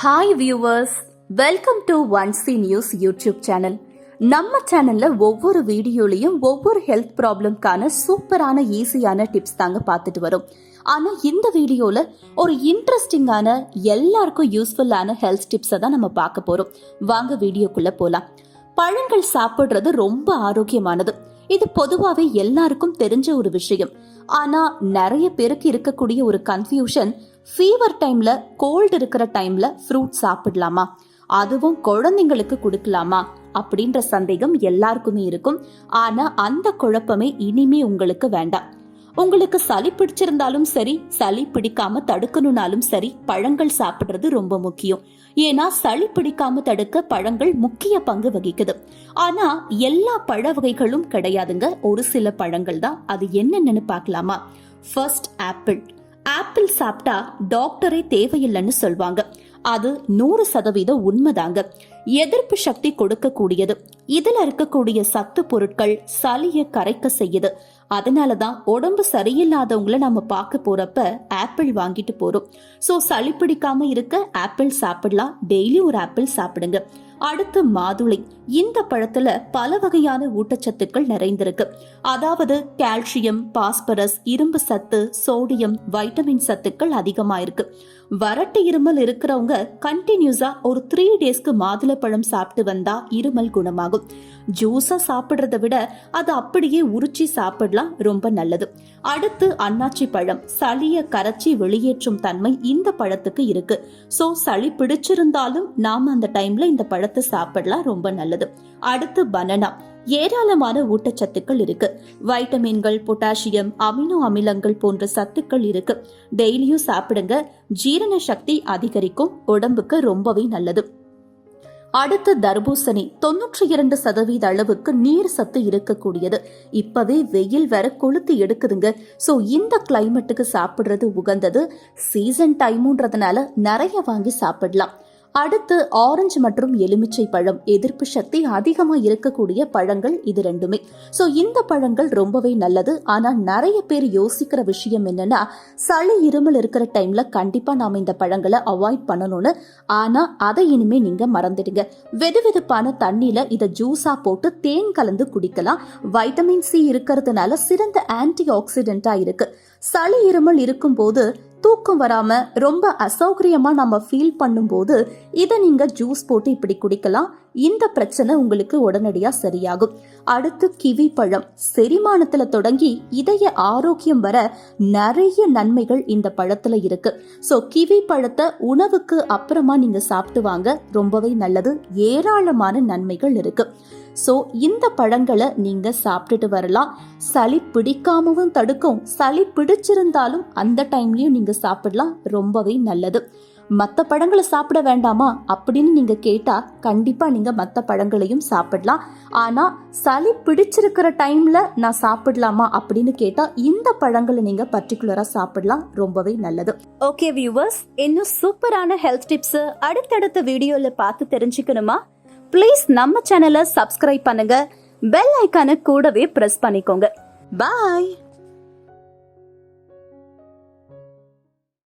Hi viewers, welcome to ஒன்சி news YouTube channel. நம்ம சேனல்ல ஒவ்வொரு வீடியோலையும் ஒவ்வொரு ஹெல்த் ப்ராப்ளம்கான சூப்பரான ஈஸியான டிப்ஸ் தாங்க பார்த்துட்டு வரும். ஆனா இந்த வீடியோல ஒரு இன்ட்ரெஸ்டிங்கான எல்லாருக்கும் யூஸ்ஃபுல்லான ஹெல்த் டிப்ஸை தான் நம்ம பார்க்க போறோம். வாங்க வீடியோக்குள்ள போலாம். பழங்கள் சாப்பிடுறது ரொம்ப ஆரோக்கியமானது. இது பொதுவாவே எல்லாருக்கும் தெரிஞ்ச ஒரு விஷயம். ஆனா நிறைய பேருக்கு இருக்கக்கூடிய ஒரு கன்ஃபியூஷன், ஃபீவர் டைம்ல, கோல்டு இருக்கிற டைம்ல ஃப்ரூட் சாப்பிடலாமா, அதுவும் குழந்தைங்களுக்கு கொடுக்கலாமா அப்படின்ற சந்தேகம் எல்லாருக்குமே இருக்கும். ஆனா அந்த குழப்பமே இனிமே உங்களுக்கு வேண்டாம். உங்களுக்கு சளி பிடிச்சிருந்தாலும் சரி, சளி பிடிக்காம தடுக்கணும்னாலும் சரி, பழங்கள் சாப்பிடுறது ரொம்ப முக்கியம். ஏன்னா சளி பிடிக்காம தடுக்க பழங்கள் முக்கிய பங்கு வகிக்குது. ஆனா எல்லா பழ வகைகளும் கிடையாதுங்க, ஒரு சில பழங்கள் தான். அது என்னென்னு பார்க்கலாமா? First apple. ஆப்பிள் சாப்பிட்டா டாக்டரே தேவையில்லைன்னு சொல்வாங்க. அது 100% உண்மைதாங்க. எதிர்ப்பு சக்தி கொடுக்கக்கூடியது. இதுல இருக்கக்கூடிய சத்து பொருட்கள் சளியை கரைக்க செய்யுது. அதனாலதான் உடம்பு சரியில்லாதவங்களை நம்ம பார்க்க போறப்ப ஆப்பிள் வாங்கிட்டு போறோம். சோ சளி பிடிக்காம இருக்க ஆப்பிள் சாப்பிடலாம். டெய்லி ஒரு ஆப்பிள் சாப்பிடுங்க. அடுத்து மாதுளை. இந்த பழத்துல பல வகையான ஊட்டச்சத்துக்கள் நிறைந்திருக்கு. அதாவது கால்சியம், பாஸ்பரஸ், இரும்பு சத்து, சோடியம், வைட்டமின் சத்துக்கள் அதிகமா இருக்கு. வறட்டு இருமல் இருக்கிறவங்க கண்டினியூஸா ஒரு 3 டேஸ்க்கு மாதுளப்பழம் சாப்பிட்டு வந்தா இருமல் குணமாகும். ஜூஸா சாப்பிடுறத விட அது அப்படியே உரிச்சி சாப்பிடலாம், ரொம்ப நல்லது. அடுத்து அன்னாச்சி பழம். சளிய கரைச்சி வெளியேற்றும் தன்மை இந்த பழத்துக்கு இருக்கு. சோ சளி பிடிச்சிருந்தாலும் நாம அந்த டைம்ல இந்த பழத்தை சாப்பிடலாம், ரொம்ப நல்லது. அடுத்து பனானா. ஏராளமான ஊட்டச்சத்துக்கள் இருக்கு. வைட்டமின்கள், பொட்டாசியம், அமினோ அமிலங்கள் போன்ற சத்துக்கள் இருக்கு. டெய்லியும் சாப்பிடுங்க. ஜீரண சக்தி அதிகரிக்கும், உடம்புக்கு ரொம்பவே நல்லது. அடுத்து தர்பூசணி. 92% அளவுக்கு நீர் சத்து இருக்கக்கூடியது. இப்பவே வெயில் வேற கொளுத்து எடுக்குதுங்க. சோ இந்த கிளைமேட்டுக்கு சாப்பிடுறது உகந்தது. சீசன் டைம்ன்றதுனால நிறைய வாங்கி சாப்பிடலாம். அடுத்து ஆரஞ்சு மற்றும் எலுமிச்சை பழம். எதிர்ப்பு சக்தி அதிகமா இருக்கக்கூடிய பழங்கள் இது ரெண்டுமே. சோ இந்த பழங்கள் ரொம்பவே நல்லது. ஆனா நிறைய பேர் யோசிக்கிற விஷயம் என்னன்னா, சளி இருமல் இருக்கிற டைம்ல கண்டிப்பா நாம இந்த பழங்களை அவாய்ட் பண்ணணும்னு. ஆனா அதை இனிமே நீங்க மறந்துடுங்க. வெதுவெதுப்பான தண்ணியில இதை ஜூஸா போட்டு தேன் கலந்து குடிக்கலாம். வைட்டமின் சி இருக்கிறதுனால சிறந்த ஆன்டி ஆக்சிடென்டா இருக்கு. சளி இருமல் இருக்கும் போது தூக்கம் வராம ரொம்ப அசௌகரியமா நம்ம ஃபீல் பண்ணும் போது இதை நீங்க ஜூஸ் போட்டு இப்படி குடிக்கலாம். இந்த பிரச்சனை உங்களுக்கு உடனடியா சரியாகும். அடுத்து கிவி பழம். செரிமானத்துல தொடங்கி இதய ஆரோக்கியம் வர நிறைய நன்மைகள் இந்த பழத்துல இருக்கு. சோ கிவி பழத்தை உணவுக்கு அப்புறமா நீங்க சாப்பிட்டு வாங்க, ரொம்பவே நல்லது. ஏராளமான நன்மைகள் இருக்கு. சோ இந்த பழங்களை நீங்க சாப்பிட்டுட்டு வரலாம். சளி பிடிக்காமவும் தடுக்கும். சளி பிடிச்சிருந்தாலும் அந்த டைம்லயும் நீங்க சாப்பிடலாம், ரொம்பவே நல்லது. மற்ற பழங்களை சாப்பிட வேண்டாமா அப்படின்னு நீங்க கேட்டா கண்டிப்பா நீங்க மற்ற பழங்களையும் சாப்பிடலாம். ஆனா சளி பிடிச்சிருக்கிற டைம்ல நான் சாப்பிடலாமா அப்படின்னு கேட்டா இந்த பழங்களை நீங்க பர்டிகுலரா சாப்பிடலாம், ரொம்பவே நல்லது. ஓகே வியூவர்ஸ், இன்னும் சூப்பரான ஹெல்த் டிப்ஸ் அடுத்தடுத்த வீடியோல பார்த்து தெரிஞ்சுக்கணுமா? ப்ளீஸ் நம்ம சேனலை சப்ஸ்கிரைப் பண்ணுங்க. பெல் ஐக்கானை கூடவே பிரஸ் பண்ணிக்கோங்க. பாய்.